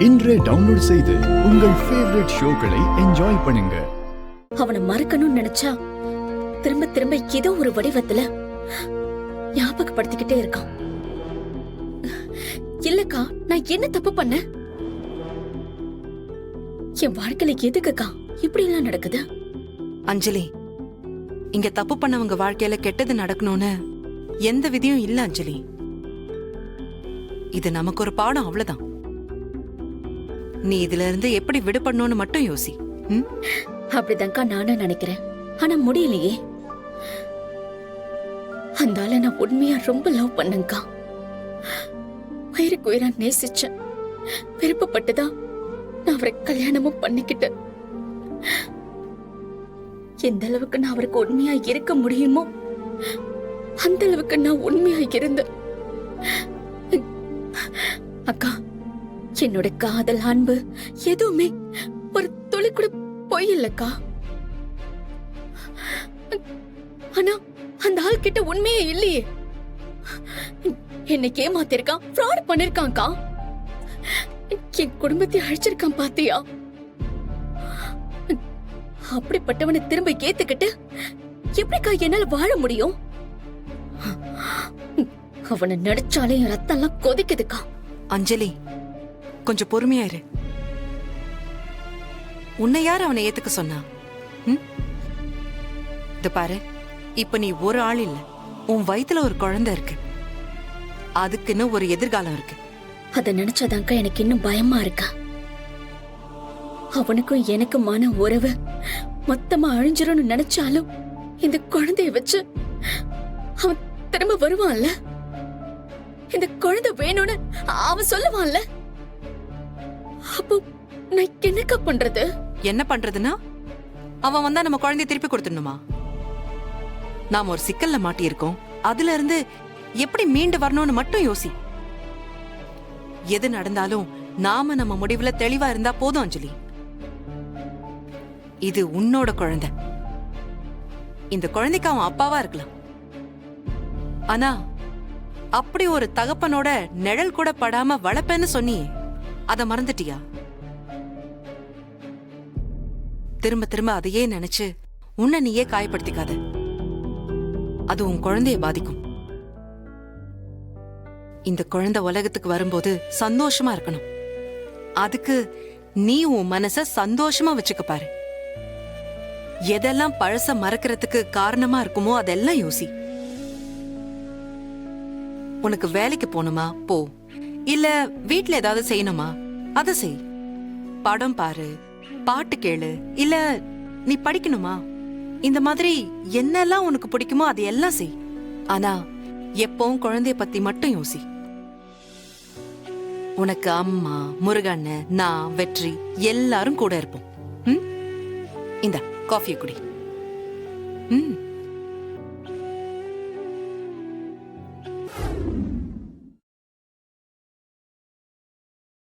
இன்றே டவுன்லோட் செய்து உங்கள் ஃபேவரட் ஷோக்களை என்ஜாய் பண்ணுங்க. அவனை மறக்கணும்னு நினைச்சா திரும்ப திரும்ப ஏதோ ஒரு வடிவத்துல ஞாபகப்படுத்திக்கிட்டே இருக்கான். இல்லக்கா, நான் என்ன தப்பு பண்ண? என் வாழ்க்கையில எதுக்குக்கா இப்படி எல்லாம் நடக்குது? அஞ்சலி, இங்க தப்பு பண்ணவங்க வாழ்க்கையில கெட்டது நடக்கணும்னு எந்த விதியும் இல்ல அஞ்சலி. இது நமக்கு ஒரு பாடம், அவ்வளவுதான். நீ இதுல இருந்து எப்படி விடுபடணும்னு மட்டும் யோசி. அப்படிதான்க்கா நானும் நினைக்கிறேன். ஆனா முடியலையே. அந்த ஆளை நான் உண்மையா ரொம்ப லவ் பண்ணேன்க்கா. உயிருக்கு உயிரா நேசிச்சேன். விருப்பப்பட்டுதான் நான் அவரை கல்யாணமும் பண்ணிக்கிட்டேன். எந்த அளவுக்கு நான் அவருக்கு உண்மையா இருக்க முடியுமோ அந்த அளவுக்கு நான் உண்மையா இருந்தேன். அக்கா, என்னோட காதல், அன்பு எதுவுமே ஒரு துளி கூட பொய் இல்லக்கா. ஆனா அந்த ஆள் கிட்ட உண்மையே இல்லையே. என்னை ஏமாத்திருக்கான், ஃப்ராட் பண்ணிருக்கான்க்கா. என் குடும்பத்தை அழிச்சிருக்கான் பாத்தியா? அப்படிப்பட்டவனை திரும்ப ஏத்துக்கிட்டு எப்படிக்கா என்னால வாழ முடியும்? அவனை நடிச்சாலே என் ரத்தம் எல்லாம் கொதிக்குதுக்கா. அஞ்சலி, கொஞ்சம் பொறுமையா இரு. உன்னை யார் அவனை ஏத்துக்க சொன்னா? இது பாரு, இப்ப நீ ஒரு ஆள் இல்ல, உன் வயித்துல ஒரு குழந்தை இருக்கு. அதுக்குன்னு ஒரு எதிர்காலம் இருக்கு. அத நினைச்சாதான்க்கா எனக்கு இன்னும் பயமா இருக்கா. அவனுக்கும் எனக்குமான உறவு மொத்தமா அழிஞ்சிரும்னு நினைச்சாலும் இந்த குழந்தைய வச்சு அவன் திரும்ப வருவான்ல. இந்த குழந்தை வேணும்னு அவன் சொல்லுவான்ல. அப்போ நான் என்னக்கா பண்றது? என்ன பண்றதுன்னா, அவன் வந்தா நம்ம குழந்தைய திருப்பி கொடுத்துடணுமா? நாம ஒரு சிக்கல்ல மாட்டி இருக்கோம். அதுல இருந்து எப்படி மீண்டு வரணும்னு மட்டும் யோசி. எது நடந்தாலும் நாம நம்ம முடிவுல தெளிவா இருந்தா போதும் அஞ்சலி. இது உன்னோட குழந்தை. இந்த குழந்தைக்கு அவன் அப்பாவா இருக்கலாம். ஆனா அப்படி ஒரு தகப்பனோட நிழல் கூட படாம வளர்ப்பேன்னு சொன்னியே, அத மறந்துட்டியா? திரும்ப திரும்ப அதையே நினைச்சு உன்னை நீயே காயப்படுத்திக்காத. அது உன் குழந்தைய பாதிக்கும். இந்த குழந்தை உலகத்துக்கு வரும்போது சந்தோஷமா இருக்கணும். அதுக்கு நீ உன் மனச சந்தோஷமா வச்சுக்க பாரு. எதெல்லாம் பழச மறக்கிறதுக்கு காரணமா இருக்குமோ அதெல்லாம் யோசி. உனக்கு வேலைக்கு போகணுமா போ, இல்ல வீட்ல ஏதாவது செய்யணுமா அத செய். படம் பாரு, பாட்டு கேளு, இல்ல நீ படிக்கணுமா, இந்த மாதிரி என்னெல்லாம் உனக்கு பிடிக்குமோ அது எல்லாம் செய். ஆனா எப்பவும் குழந்தைய பத்தி மட்டும் யோசி. உனக்கு அம்மா, முருகண்ண, நான், வெற்றி எல்லாரும் கூட இருப்போம். இந்த காஃபியை குடி.